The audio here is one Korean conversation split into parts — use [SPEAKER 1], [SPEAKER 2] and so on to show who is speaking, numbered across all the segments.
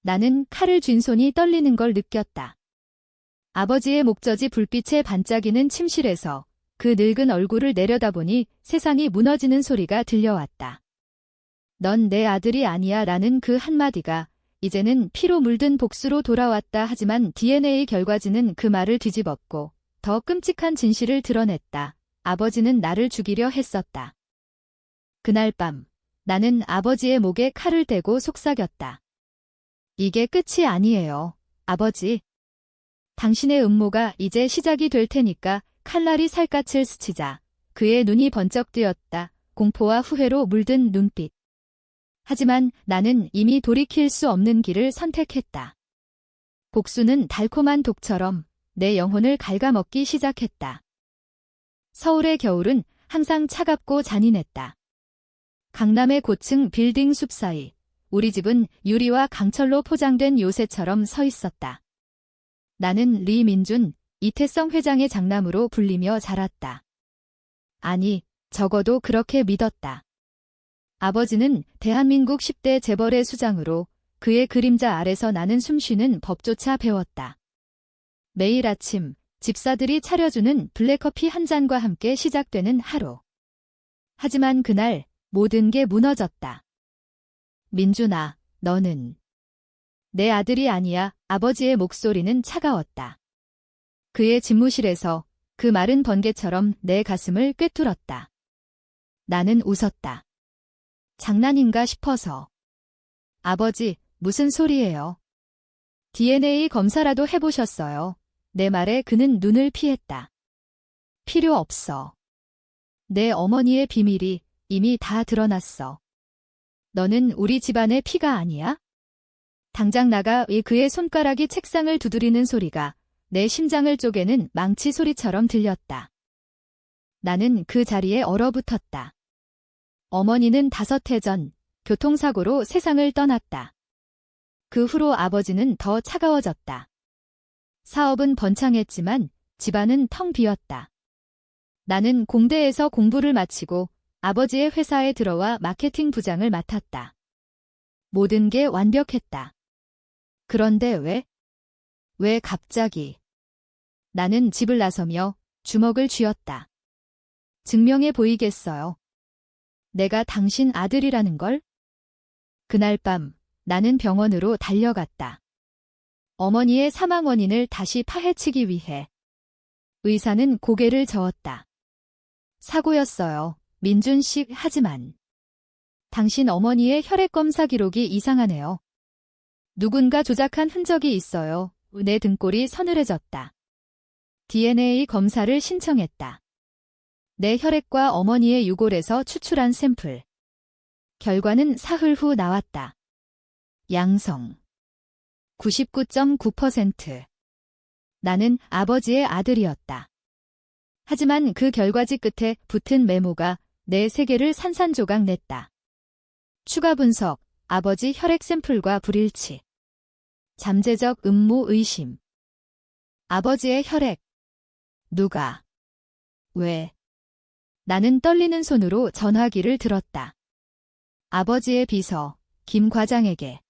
[SPEAKER 1] 나는 칼을 쥔 손이 떨리는 걸 느꼈다. 아버지의 목젖이 불빛에 반짝이는 침실에서 그 늙은 얼굴을 내려다보니 세상이 무너지는 소리가 들려왔다. 넌 내 아들이 아니야 라는 그 한마디가 이제는 피로 물든 복수로 돌아왔다. 하지만 DNA 결과지는 그 말을 뒤집었고 더 끔찍한 진실을 드러냈다. 아버지는 나를 죽이려 했었다. 그날 밤 나는 아버지의 목에 칼을 대고 속삭였다. 이게 끝이 아니에요, 아버지. 당신의 음모가 이제 시작이 될 테니까. 칼날이 살갗을 스치자 그의 눈이 번쩍 뜨였다. 공포와 후회로 물든 눈빛. 하지만 나는 이미 돌이킬 수 없는 길을 선택했다. 복수는 달콤한 독처럼 내 영혼을 갉아먹기 시작했다. 서울의 겨울은 항상 차갑고 잔인했다. 강남의 고층 빌딩 숲 사이 우리 집은 유리와 강철로 포장된 요새처럼 서 있었다. 나는 리민준, 이태성 회장의 장남으로 불리며 자랐다. 아니, 적어도 그렇게 믿었다. 아버지는 대한민국 10대 재벌의 수장으로 그의 그림자 아래서 나는 숨쉬는 법조차 배웠다. 매일 아침 집사들이 차려주는 블랙커피 한 잔과 함께 시작되는 하루. 하지만 그날 모든 게 무너졌다. 민준아, 너는 내 아들이 아니야. 아버지의 목소리는 차가웠다. 그의 집무실에서 그 마른 번개처럼 내 가슴을 꿰뚫었다. 나는 웃었다. 장난인가 싶어서. 아버지, 무슨 소리예요? DNA 검사라도 해보셨어요? 내 말에 그는 눈을 피했다. 필요 없어. 내 어머니의 비밀이 이미 다 드러났어. 너는 우리 집안의 피가 아니야? 당장 나가. 그의 손가락이 책상을 두드리는 소리가 내 심장을 쪼개는 망치 소리처럼 들렸다. 나는 그 자리에 얼어붙었다. 어머니는 5해 전 교통사고로 세상을 떠났다. 그 후로 아버지는 더 차가워졌다. 사업은 번창했지만 집안은 텅 비었다. 나는 공대에서 공부를 마치고 아버지의 회사에 들어와 마케팅 부장을 맡았다. 모든 게 완벽했다. 그런데 왜 갑자기? 나는 집을 나서며 주먹을 쥐었다. 증명해 보이겠어요. 내가 당신 아들이라는 걸? 그날 밤 나는 병원으로 달려갔다. 어머니의 사망 원인을 다시 파헤치기 위해. 의사는 고개를 저었다. 사고였어요, 민준 씨. 하지만 당신 어머니의 혈액 검사 기록이 이상하네요. 누군가 조작한 흔적이 있어요. 내 등골이 서늘해졌다. DNA 검사를 신청했다. 내 혈액과 어머니의 유골에서 추출한 샘플. 결과는 사흘 후 나왔다. 양성. 99.9%. 나는 아버지의 아들이었다. 하지만 그 결과지 끝에 붙은 메모가 내 세계를 산산조각 냈다. 추가 분석, 아버지 혈액 샘플과 불일치. 잠재적 음모 의심. 아버지의 혈액. 누가? 왜? 나는 떨리는 손으로 전화기를 들었다. 아버지의 비서, 김 과장에게.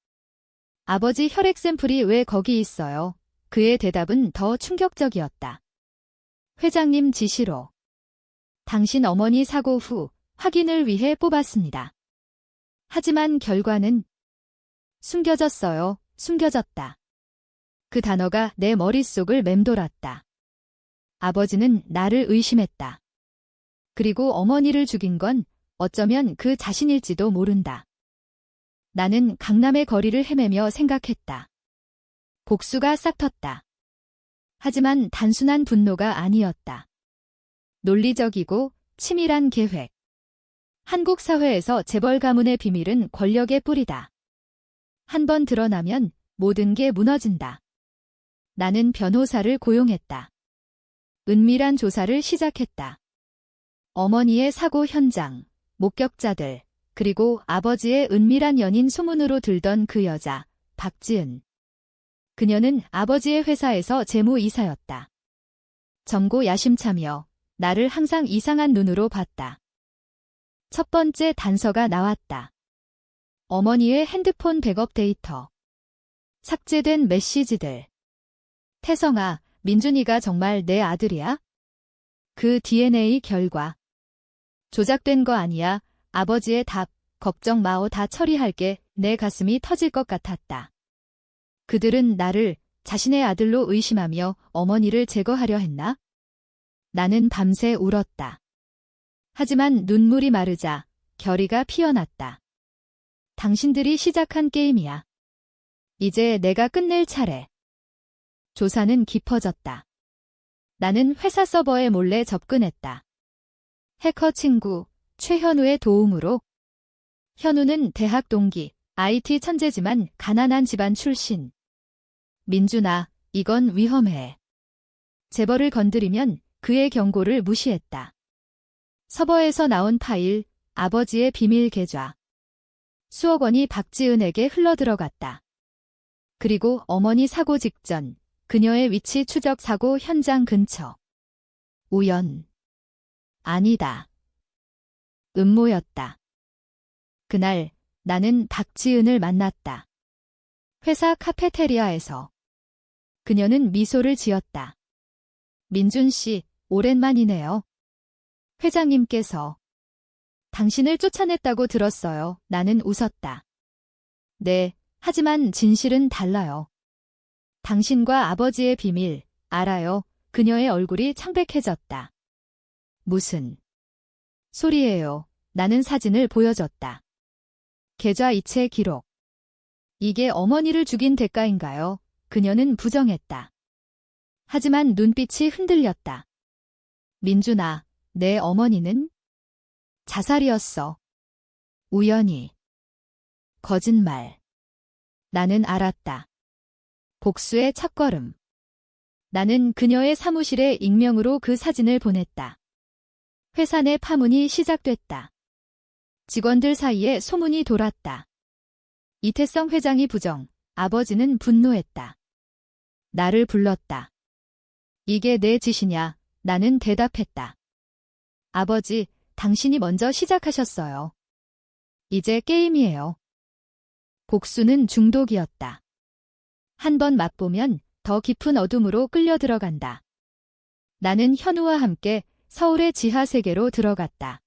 [SPEAKER 1] 아버지 혈액 샘플이 왜 거기 있어요? 그의 대답은 더 충격적이었다. 회장님 지시로. 당신 어머니 사고 후 확인을 위해 뽑았습니다. 하지만 결과는 숨겨졌어요. 숨겨졌다. 그 단어가 내 머릿속을 맴돌았다. 아버지는 나를 의심했다. 그리고 어머니를 죽인 건 어쩌면 그 자신일지도 모른다. 나는 강남의 거리를 헤매며 생각했다. 복수가 싹텄다. 하지만 단순한 분노가 아니었다. 논리적이고 치밀한 계획. 한국 사회에서 재벌 가문의 비밀은 권력의 뿌리다. 한 번 드러나면 모든 게 무너진다. 나는 변호사를 고용했다. 은밀한 조사를 시작했다. 어머니의 사고 현장, 목격자들, 그리고 아버지의 은밀한 연인 소문으로 들던 그 여자, 박지은. 그녀는 아버지의 회사에서 재무이사였다. 점고 야심차며 나를 항상 이상한 눈으로 봤다. 첫 번째 단서가 나왔다. 어머니의 핸드폰 백업 데이터. 삭제된 메시지들. 태성아, 민준이가 정말 내 아들이야? 그 DNA 결과. 조작된 거 아니야. 아버지의 답. 걱정 마오. 다 처리할게. 내 가슴이 터질 것 같았다. 그들은 나를 자신의 아들로 의심하며 어머니를 제거하려 했나? 나는 밤새 울었다. 하지만 눈물이 마르자 결의가 피어났다. 당신들이 시작한 게임이야. 이제 내가 끝낼 차례. 조사는 깊어졌다. 나는 회사 서버에 몰래 접근했다. 해커 친구 최현우의 도움으로. 현우는 대학 동기, IT 천재지만 가난한 집안 출신. 민준아, 이건 위험해. 재벌을 건드리면 그의 경고를 무시했다. 서버에서 나온 파일, 아버지의 비밀 계좌. 수억 원이 박지은에게 흘러들어갔다. 그리고 어머니 사고 직전, 그녀의 위치 추적 사고 현장 근처. 우연. 아니다. 음모였다. 그날 나는 박지은을 만났다. 회사 카페테리아에서. 그녀는 미소를 지었다. 민준 씨, 오랜만이네요. 회장님께서 당신을 쫓아냈다고 들었어요. 나는 웃었다. 네, 하지만 진실은 달라요. 당신과 아버지의 비밀, 알아요. 그녀의 얼굴이 창백해졌다. 무슨 소리예요? 나는 사진을 보여줬다. 계좌 이체 기록. 이게 어머니를 죽인 대가인가요? 그녀는 부정했다. 하지만 눈빛이 흔들렸다. 민준아, 내 어머니는 자살이었어. 우연히. 거짓말. 나는 알았다. 복수의 첫걸음. 나는 그녀의 사무실에 익명으로 그 사진을 보냈다. 회사 내 파문이 시작됐다. 직원들 사이에 소문이 돌았다. 이태성 회장이 부정, 아버지는 분노했다. 나를 불렀다. 이게 내 짓이냐? 나는 대답했다. 아버지, 당신이 먼저 시작하셨어요. 이제 게임이에요. 복수는 중독이었다. 한 번 맛보면 더 깊은 어둠으로 끌려 들어간다. 나는 현우와 함께 서울의 지하 세계로 들어갔다.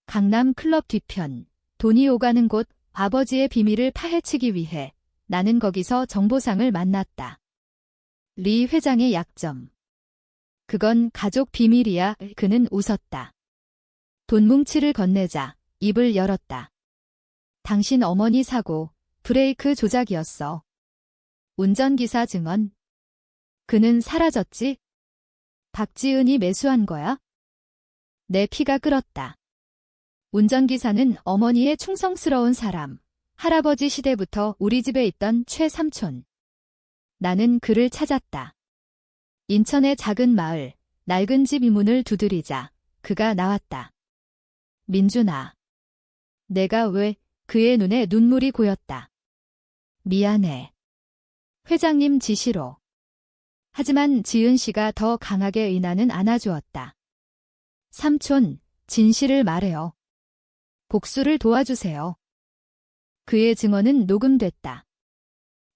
[SPEAKER 1] 강남 클럽 뒤편, 돈이 오가는 곳, 아버지의 비밀을 파헤치기 위해 나는 거기서 정보상을 만났다. 리 회장의 약점. 그건 가족 비밀이야. 그는 웃었다. 돈 뭉치를 건네자 입을 열었다. 당신 어머니 사고, 브레이크 조작이었어. 운전기사 증언. 그는 사라졌지? 박지은이 매수한 거야? 내 피가 끓었다. 운전기사는 어머니의 충성스러운 사람, 할아버지 시대부터 우리 집에 있던 최삼촌. 나는 그를 찾았다. 인천의 작은 마을, 낡은 집 이문을 두드리자 그가 나왔다. 민준아. 내가 왜? 그의 눈에 눈물이 고였다. 미안해. 회장님 지시로. 하지만 지은 씨가 더 강하게 의나는 안아주었다. 삼촌, 진실을 말해요. 복수를 도와주세요. 그의 증언은 녹음됐다.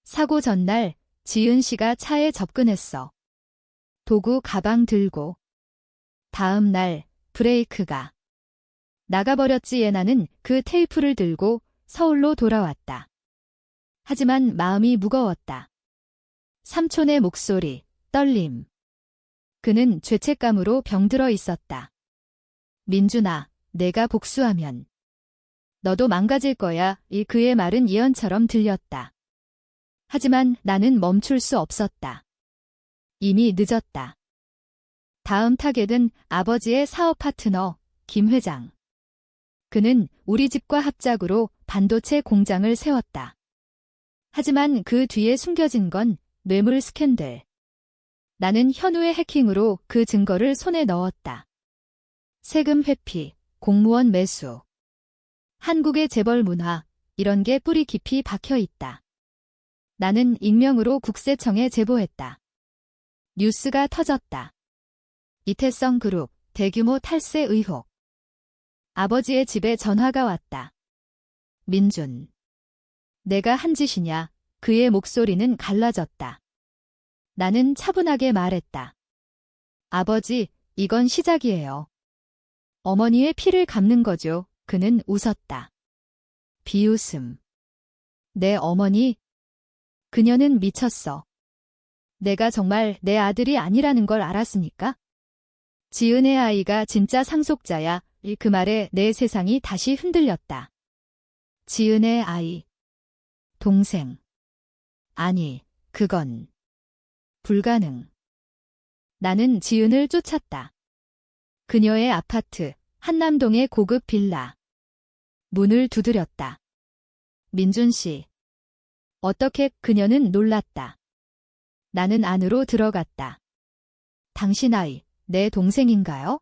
[SPEAKER 1] 사고 전날 지은 씨가 차에 접근했어. 도구 가방 들고. 다음 날 브레이크가 나가버렸지. 예나는 그 테이프를 들고 서울로 돌아왔다. 하지만 마음이 무거웠다. 삼촌의 목소리, 떨림. 그는 죄책감으로 병들어 있었다. 민준아, 내가 복수하면 너도 망가질 거야. 그의 말은 예언처럼 들렸다. 하지만 나는 멈출 수 없었다. 이미 늦었다. 다음 타겟은 아버지의 사업 파트너, 김 회장. 그는 우리 집과 합작으로 반도체 공장을 세웠다. 하지만 그 뒤에 숨겨진 건 뇌물 스캔들. 나는 현우의 해킹으로 그 증거를 손에 넣었다. 세금 회피, 공무원 매수. 한국의 재벌 문화, 이런 게 뿌리 깊이 박혀 있다. 나는 익명으로 국세청에 제보했다. 뉴스가 터졌다. 이태성 그룹, 대규모 탈세 의혹. 아버지의 집에 전화가 왔다. 민준. 내가 한 짓이냐? 그의 목소리는 갈라졌다. 나는 차분하게 말했다. 아버지, 이건 시작이에요. 어머니의 피를 갚는 거죠. 그는 웃었다. 비웃음. 내 어머니? 그녀는 미쳤어. 내가 정말 내 아들이 아니라는 걸 알았으니까? 지은의 아이가 진짜 상속자야. 그 말에 내 세상이 다시 흔들렸다. 지은의 아이. 동생. 아니, 그건 불가능. 나는 지은을 쫓았다. 그녀의 아파트, 한남동의 고급 빌라. 문을 두드렸다. 민준 씨. 어떻게 그녀는 놀랐다. 나는 안으로 들어갔다. 당신 아이, 내 동생인가요?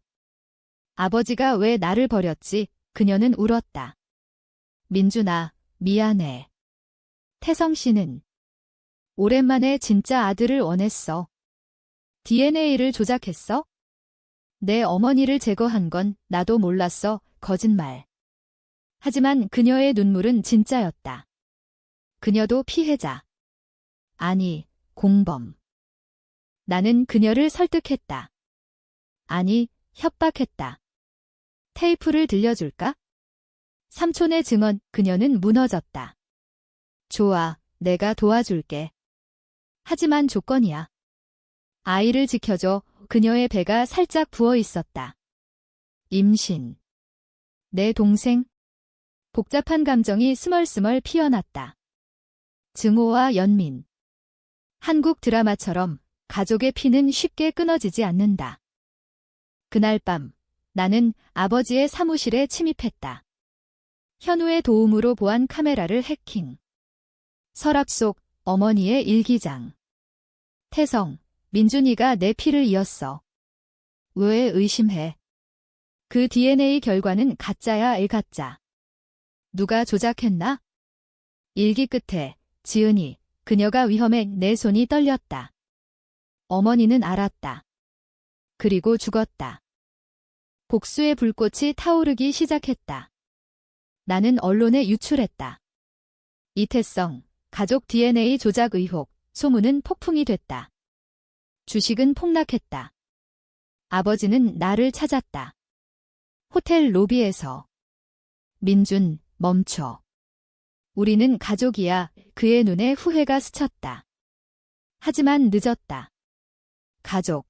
[SPEAKER 1] 아버지가 왜 나를 버렸지? 그녀는 울었다. 민준아, 미안해. 태성 씨는 오랜만에 진짜 아들을 원했어. DNA를 조작했어? 내 어머니를 제거한 건 나도 몰랐어. 거짓말. 하지만 그녀의 눈물은 진짜였다. 그녀도 피해자. 아니, 공범. 나는 그녀를 설득했다. 아니, 협박했다. 테이프를 들려줄까? 삼촌의 증언. 그녀는 무너졌다. 좋아, 내가 도와줄게. 하지만 조건이야. 아이를 지켜줘. 그녀의 배가 살짝 부어 있었다. 임신. 내 동생? 복잡한 감정이 스멀스멀 피어났다. 증오와 연민. 한국 드라마처럼 가족의 피는 쉽게 끊어지지 않는다. 그날 밤, 나는 아버지의 사무실에 침입했다. 현우의 도움으로 보안 카메라를 해킹. 서랍 속 어머니의 일기장. 태성, 민준이가 내 피를 이었어. 왜 의심해? 그 DNA 결과는 가짜야, 가짜. 누가 조작했나? 일기 끝에 지은이, 그녀가 위험해. 내 손이 떨렸다. 어머니는 알았다. 그리고 죽었다. 복수의 불꽃이 타오르기 시작했다. 나는 언론에 유출했다. 이태성, 가족 DNA 조작 의혹, 소문은 폭풍이 됐다. 주식은 폭락했다. 아버지는 나를 찾았다. 호텔 로비에서. 민준, 멈춰. 우리는 가족이야. 그의 눈에 후회가 스쳤다. 하지만 늦었다. 가족.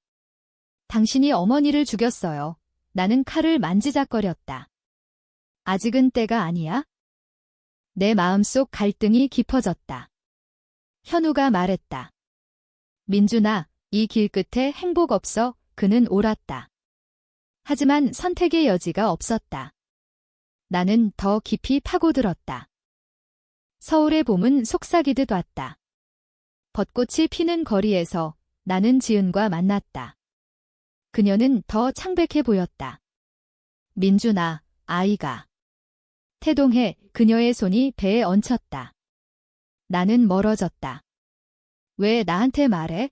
[SPEAKER 1] 당신이 어머니를 죽였어요. 나는 칼을 만지작거렸다. 아직은 때가 아니야? 내 마음속 갈등이 깊어졌다. 현우가 말했다. 민준아, 이 길 끝에 행복 없어. 그는 옳았다. 하지만 선택의 여지가 없었다. 나는 더 깊이 파고들었다. 서울의 봄은 속삭이듯 왔다. 벚꽃이 피는 거리에서 나는 지은과 만났다. 그녀는 더 창백해 보였다. 민준아, 아이가. 태동해. 그녀의 손이 배에 얹혔다. 나는 멀어졌다. 왜 나한테 말해?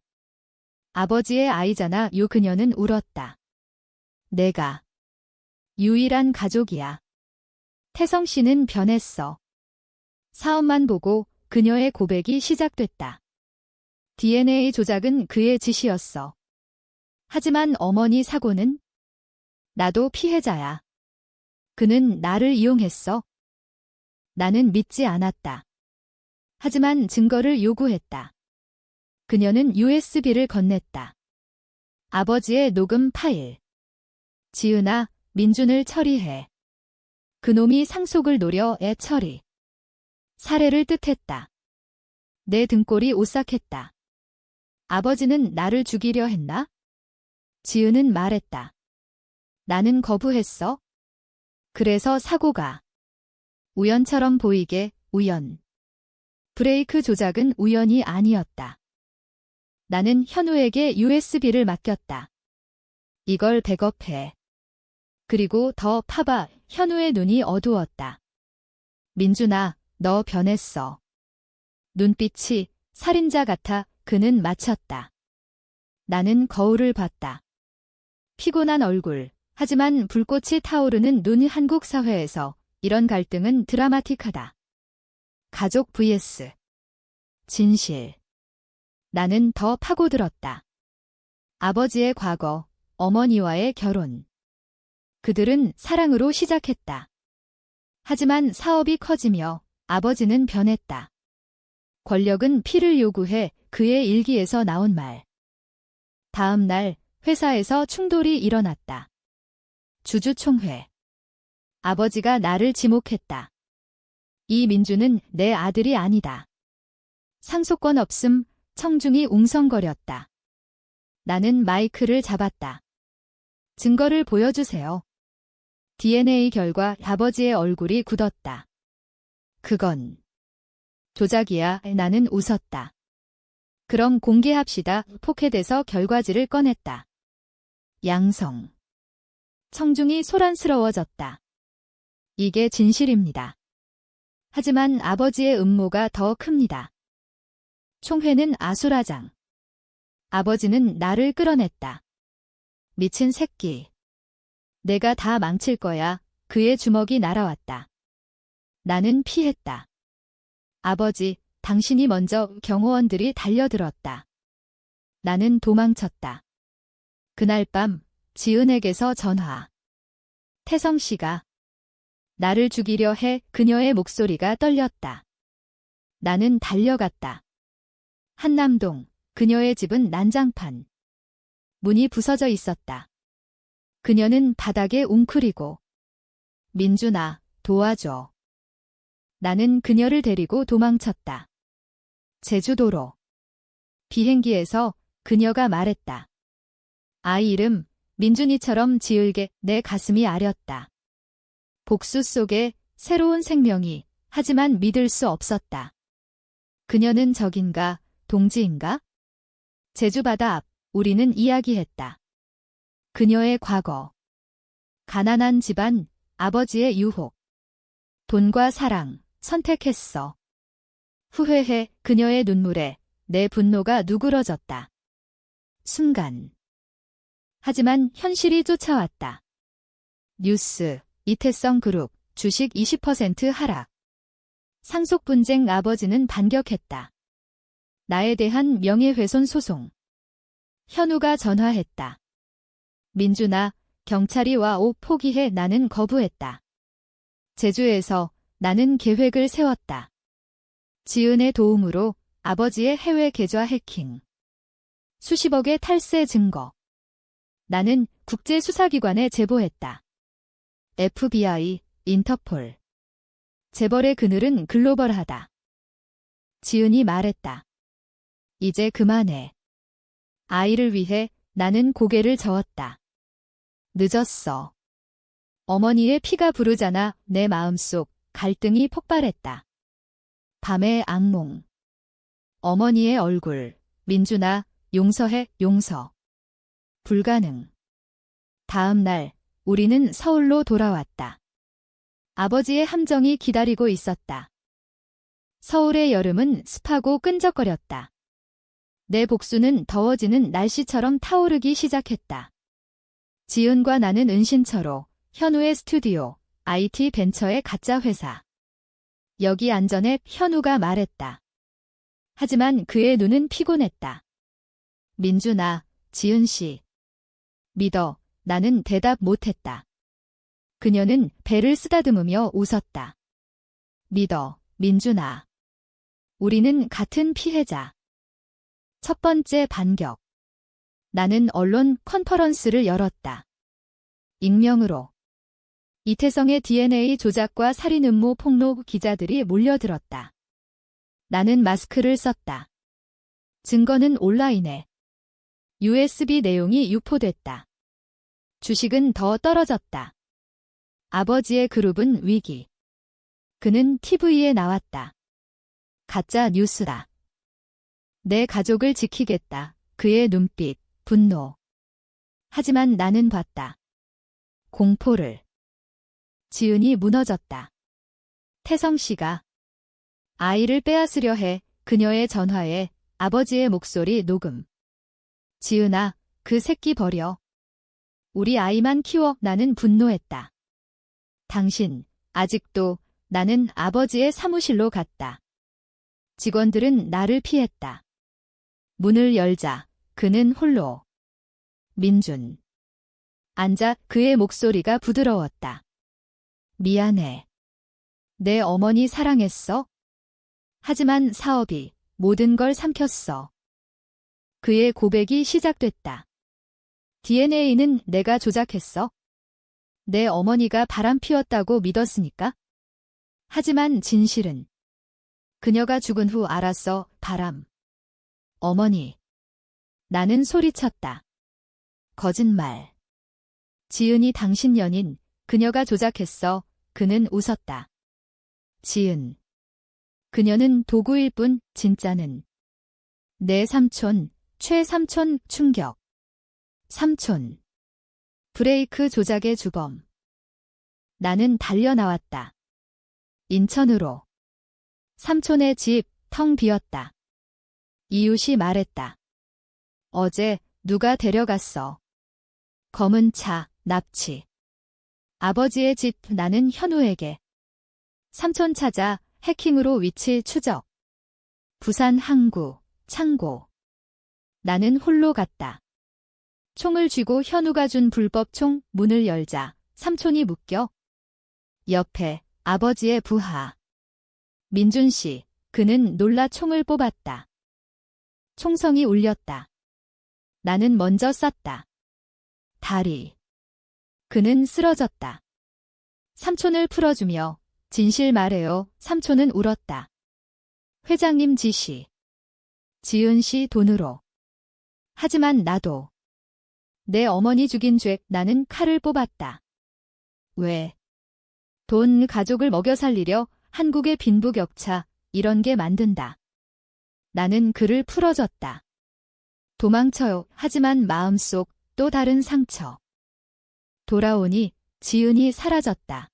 [SPEAKER 1] 아버지의 아이잖아. 그녀는 울었다. 내가 유일한 가족이야. 태성 씨는 변했어. 사업만 보고 그녀의 고백이 시작됐다. DNA 조작은 그의 짓이었어. 하지만 어머니 사고는? 나도 피해자야. 그는 나를 이용했어. 나는 믿지 않았다. 하지만 증거를 요구했다. 그녀는 USB를 건넸다. 아버지의 녹음 파일. 지은아, 민준을 처리해. 그놈이 상속을 노려. 처리. 살해를 뜻했다. 내 등골이 오싹했다. 아버지는 나를 죽이려 했나? 지은은 말했다. 나는 거부했어. 그래서 사고가. 우연처럼 보이게, 우연. 브레이크 조작은 우연이 아니었다. 나는 현우에게 USB를 맡겼다. 이걸 백업해. 그리고 더 파봐. 현우의 눈이 어두웠다. 민준아, 너 변했어. 눈빛이 살인자 같아. 그는 맞췄다. 나는 거울을 봤다. 피곤한 얼굴, 하지만 불꽃이 타오르는 눈. 한국 사회에서 이런 갈등은 드라마틱하다. 가족 vs 진실. 나는 더 파고들었다. 아버지의 과거, 어머니와의 결혼. 그들은 사랑으로 시작했다. 하지만 사업이 커지며 아버지는 변했다. 권력은 피를 요구해 그의 일기에서 나온 말. 다음 날 회사에서 충돌이 일어났다. 주주총회. 아버지가 나를 지목했다. 이 민주는 내 아들이 아니다. 상속권 없음, 청중이 웅성거렸다. 나는 마이크를 잡았다. 증거를 보여주세요. DNA 결과 아버지의 얼굴이 굳었다. 그건 조작이야. 나는 웃었다. 그럼 공개합시다. 포켓에서 결과지를 꺼냈다. 양성. 청중이 소란스러워졌다. 이게 진실입니다. 하지만 아버지의 음모가 더 큽니다. 총회는 아수라장. 아버지는 나를 끌어냈다. 미친 새끼. 내가 다 망칠 거야. 그의 주먹이 날아왔다. 나는 피했다. 아버지, 당신이 먼저. 경호원들이 달려들었다. 나는 도망쳤다. 그날 밤 지은에게서 전화. 태성 씨가 나를 죽이려 해. 그녀의 목소리가 떨렸다. 나는 달려갔다. 한남동, 그녀의 집은 난장판. 문이 부서져 있었다. 그녀는 바닥에 웅크리고. 민준아, 도와줘. 나는 그녀를 데리고 도망쳤다. 제주도로. 비행기에서 그녀가 말했다. 아이 이름 민준이처럼 지을게. 내 가슴이 아렸다. 복수 속에 새로운 생명이, 하지만 믿을 수 없었다. 그녀는 적인가, 동지인가? 제주 바다 앞, 우리는 이야기했다. 그녀의 과거. 가난한 집안, 아버지의 유혹. 돈과 사랑, 선택했어. 후회해. 그녀의 눈물에 내 분노가 누그러졌다. 순간. 하지만 현실이 쫓아왔다. 뉴스, 이태성 그룹, 주식 20% 하락. 상속 분쟁. 아버지는 반격했다. 나에 대한 명예훼손 소송. 현우가 전화했다. 민준아, 경찰이 와. 포기해. 나는 거부했다. 제주에서 나는 계획을 세웠다. 지은의 도움으로 아버지의 해외 계좌 해킹. 수십억의 탈세 증거. 나는 국제수사기관에 제보했다. FBI, 인터폴. 재벌의 그늘은 글로벌하다. 지은이 말했다. 이제 그만해. 아이를 위해 나는 고개를 저었다. 늦었어. 어머니의 피가 부르잖아. 내 마음속 갈등이 폭발했다. 밤의 악몽. 어머니의 얼굴. 민준아, 용서해. 용서. 불가능. 다음 날 우리는 서울로 돌아왔다. 아버지의 함정이 기다리고 있었다. 서울의 여름은 습하고 끈적거렸다. 내 복수는 더워지는 날씨처럼 타오르기 시작했다. 지은과 나는 은신처로. 현우의 스튜디오, IT 벤처의 가짜 회사. 여기 안전해. 현우가 말했다. 하지만 그의 눈은 피곤했다. 민준아, 지은 씨. 믿어. 나는 대답 못했다. 그녀는 배를 쓰다듬으며 웃었다. 믿어, 민준아. 우리는 같은 피해자. 첫 번째 반격. 나는 언론 컨퍼런스를 열었다. 익명으로. 이태성의 DNA 조작과 살인 음모 폭로. 기자들이 몰려들었다. 나는 마스크를 썼다. 증거는 온라인에. USB 내용이 유포됐다. 주식은 더 떨어졌다. 아버지의 그룹은 위기. 그는 TV에 나왔다. 가짜 뉴스다. 내 가족을 지키겠다. 그의 눈빛, 분노. 하지만 나는 봤다. 공포를. 지은이 무너졌다. 태성 씨가 아이를 빼앗으려 해. 그녀의 전화에 아버지의 목소리 녹음. 지은아, 그 새끼 버려. 우리 아이만 키워. 나는 분노했다. 당신, 아직도. 나는 아버지의 사무실로 갔다. 직원들은 나를 피했다. 문을 열자 그는 홀로. 민준. 앉아 그의 목소리가 부드러웠다. 미안해. 내 어머니 사랑했어? 하지만 사업이 모든 걸 삼켰어. 그의 고백이 시작됐다. DNA는 내가 조작했어. 내 어머니가 바람 피웠다고 믿었으니까. 하지만 진실은 그녀가 죽은 후 알았어. 바람. 어머니. 나는 소리쳤다. 거짓말. 지은이 당신 연인, 그녀가 조작했어. 그는 웃었다. 지은. 그녀는 도구일 뿐, 진짜는. 내 삼촌, 최삼촌 충격. 삼촌. 브레이크 조작의 주범. 나는 달려나왔다. 인천으로. 삼촌의 집, 텅 비었다. 이웃이 말했다. 어제 누가 데려갔어. 검은 차, 납치. 아버지의 집, 나는 현우에게. 삼촌 찾아 해킹으로 위치 추적. 부산 항구, 창고. 나는 홀로 갔다. 총을 쥐고 현우가 준 불법 총, 문을 열자 삼촌이 묶여. 옆에 아버지의 부하. 민준 씨, 그는 놀라 총을 뽑았다. 총성이 울렸다. 나는 먼저 쐈다. 다리. 그는 쓰러졌다. 삼촌을 풀어주며 진실 말해요. 삼촌은 울었다. 회장님 지시. 지은 씨 돈으로. 하지만 나도. 내 어머니 죽인 죄, 나는 칼을 뽑았다. 왜? 돈, 가족을 먹여 살리려 한국의 빈부격차, 이런 게 만든다. 나는 그를 풀어줬다. 도망쳐요. 하지만 마음속 또 다른 상처. 돌아오니 지은이 사라졌다.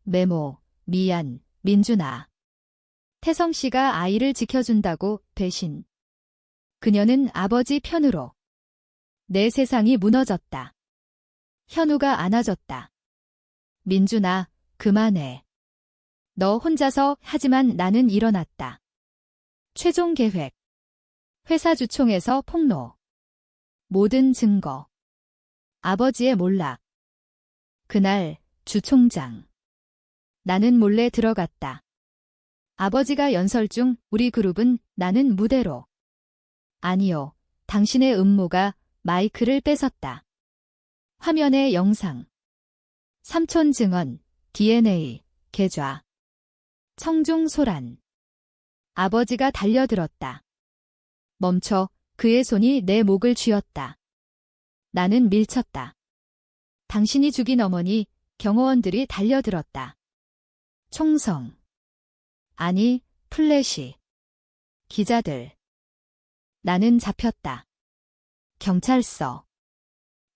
[SPEAKER 1] 메모, 미안, 민준아. 태성 씨가 아이를 지켜준다고 배신. 그녀는 아버지 편으로. 내 세상이 무너졌다. 현우가 안아줬다. 민준아, 그만해. 너 혼자서. 하지만 나는 일어났다. 최종 계획. 회사 주총에서 폭로. 모든 증거. 아버지의 몰락. 그날 주총장. 나는 몰래 들어갔다. 아버지가 연설 중 우리 그룹은 나는 무대로. 아니요, 당신의 음모가 마이크를 뺏었다. 화면에 영상. 삼촌 증언, DNA, 계좌. 청중 소란. 아버지가 달려들었다. 멈춰. 그의 손이 내 목을 쥐었다. 나는 밀쳤다. 당신이 죽인 어머니, 경호원들이 달려들었다. 총성. 아니, 플래시. 기자들. 나는 잡혔다. 경찰서.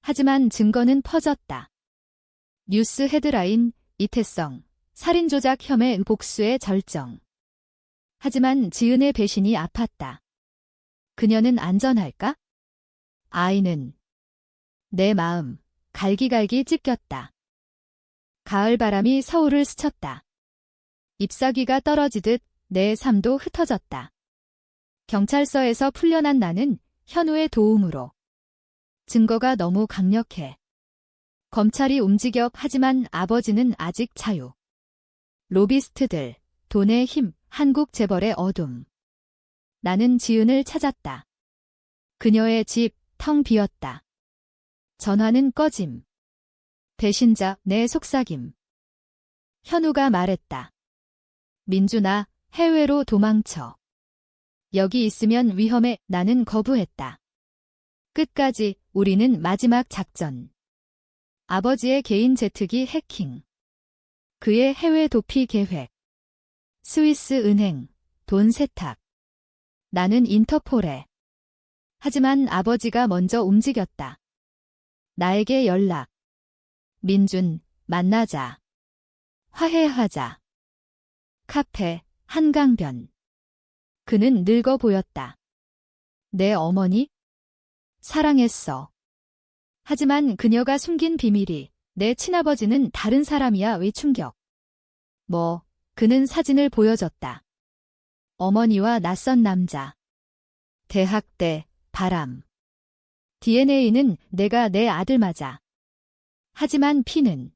[SPEAKER 1] 하지만 증거는 퍼졌다. 뉴스 헤드라인, 이태성, 살인조작 혐의 복수의 절정. 하지만 지은의 배신이 아팠다. 그녀는 안전할까? 아이는. 내 마음, 갈기갈기 찢겼다. 가을바람이 서울을 스쳤다. 잎사귀가 떨어지듯 내 삶도 흩어졌다. 경찰서에서 풀려난 나는 현우의 도움으로. 증거가 너무 강력해. 검찰이 움직여. 하지만 아버지는 아직 자유. 로비스트들, 돈의 힘, 한국 재벌의 어둠. 나는 지은을 찾았다. 그녀의 집, 텅 비었다. 전화는 꺼짐. 배신자, 내 속삭임. 현우가 말했다. 민준아, 해외로 도망쳐. 여기 있으면 위험해. 나는 거부했다. 끝까지. 우리는 마지막 작전. 아버지의 개인 제트기 해킹. 그의 해외 도피 계획. 스위스 은행, 돈 세탁. 나는 인터폴에. 하지만 아버지가 먼저 움직였다. 나에게 연락. 민준, 만나자. 화해하자. 카페, 한강변. 그는 늙어 보였다. 내 어머니? 사랑했어. 하지만 그녀가 숨긴 비밀이. 내 친아버지는 다른 사람이야. 왜 충격. 그는 사진을 보여줬다. 어머니와 낯선 남자. 대학 때 바람. DNA는 내가 내 아들 맞아. 하지만 피는.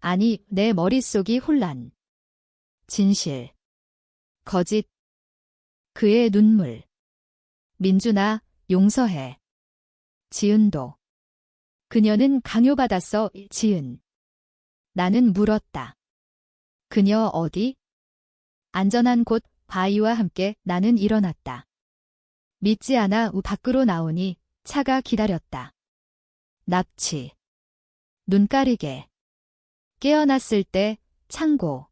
[SPEAKER 1] 아니, 내 머릿속이 혼란. 진실. 거짓. 그의 눈물. 민준아, 용서해. 지은도. 그녀는 강요받았어, 지은. 나는 물었다. 그녀 어디? 안전한 곳, 바위와 함께 나는 일어났다. 믿지 않아 밖으로 나오니 차가 기다렸다. 납치. 눈가리개. 깨어났을 때 창고.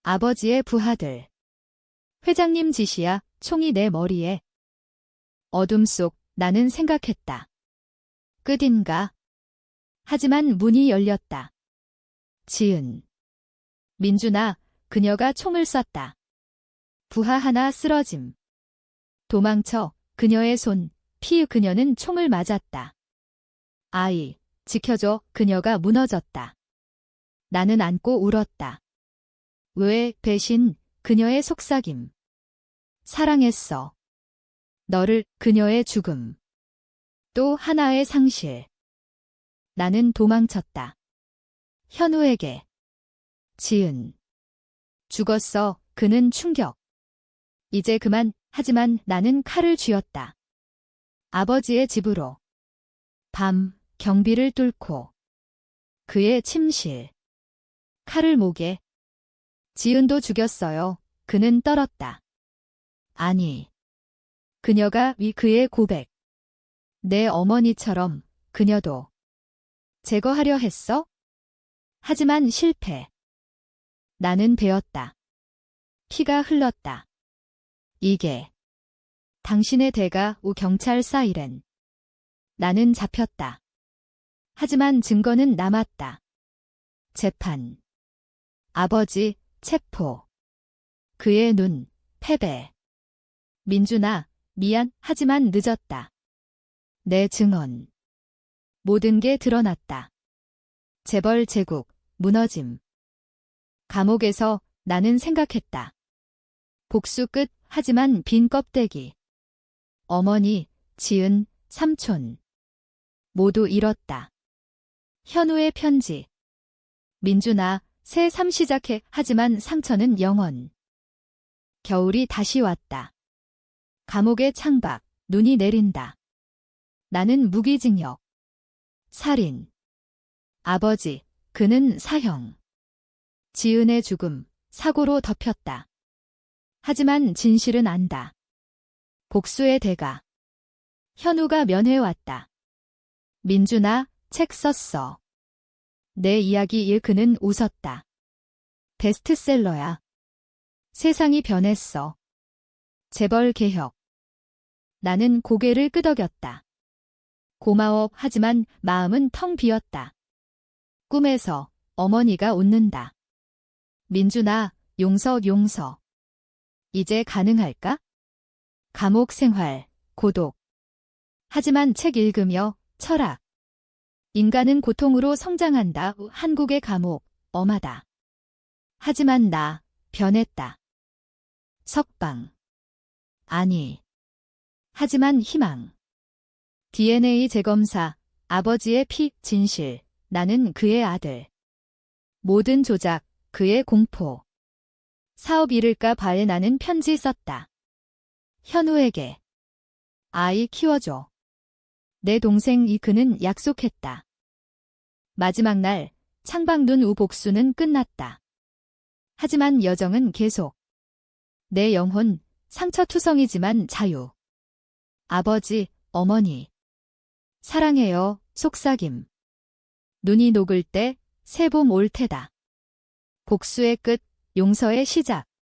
[SPEAKER 1] 아버지의 부하들. 회장님 짓이야, 총이 내 머리에. 어둠 속 나는 생각했다. 끝인가? 하지만 문이 열렸다. 지은. 민준아, 그녀가 총을 쐈다. 부하 하나 쓰러짐. 도망쳐, 그녀의 손, 피 그녀는 총을 맞았다. 아이, 지켜줘, 그녀가 무너졌다. 나는 안고 울었다. 왜, 배신, 그녀의 속삭임. 사랑했어. 너를, 그녀의 죽음. 또 하나의 상실. 나는 도망쳤다. 현우에게. 지은. 죽었어, 그는 충격. 이제 그만, 하지만 나는 칼을 쥐었다. 아버지의 집으로. 밤, 경비를 뚫고. 그의 침실. 칼을 목에. 지은도 죽였어요. 그는 떨었다. 아니. 그녀가 그의 고백. 내 어머니처럼 그녀도. 제거하려 했어? 하지만 실패. 나는 배웠다. 피가 흘렀다. 이게. 당신의 대가 경찰 사이렌. 나는 잡혔다. 하지만 증거는 남았다. 재판. 아버지, 체포. 그의 눈, 패배. 민준아, 미안, 하지만 늦었다. 내 증언. 모든 게 드러났다. 재벌 제국, 무너짐. 감옥에서 나는 생각했다. 복수 끝, 하지만 빈 껍데기. 어머니, 지은, 삼촌. 모두 잃었다. 현우의 편지. 민준아, 새 삶 시작해, 하지만 상처는 영원. 겨울이 다시 왔다. 감옥의 창밖, 눈이 내린다. 나는 무기징역. 살인. 아버지, 그는 사형. 지은의 죽음, 사고로 덮였다. 하지만 진실은 안다. 복수의 대가. 현우가 면회왔다. 민준아, 책 썼어. 내 이야기에 그는 웃었다. 베스트셀러야. 세상이 변했어. 재벌 개혁. 나는 고개를 끄덕였다. 고마워, 하지만 마음은 텅 비었다. 꿈에서 어머니가 웃는다. 민준아, 용서. 이제 가능할까? 감옥 생활, 고독. 하지만 책 읽으며 철학. 인간은 고통으로 성장한다. 한국의 감옥, 엄하다. 하지만 나, 변했다. 석방. 아니. 하지만 희망. DNA 재검사, 아버지의 피, 진실, 나는 그의 아들. 모든 조작, 그의 공포. 사업 잃을까 봐에 나는 편지 썼다. 현우에게. 아이 키워줘. 내 동생 그는 약속했다. 마지막 날, 창밖 눈 복수는 끝났다. 하지만 여정은 계속. 내 영혼, 상처투성이지만 자유. 아버지, 어머니. 사랑해요, 속삭임. 눈이 녹을 때 새 봄 올 테다. 복수의 끝, 용서의 시작.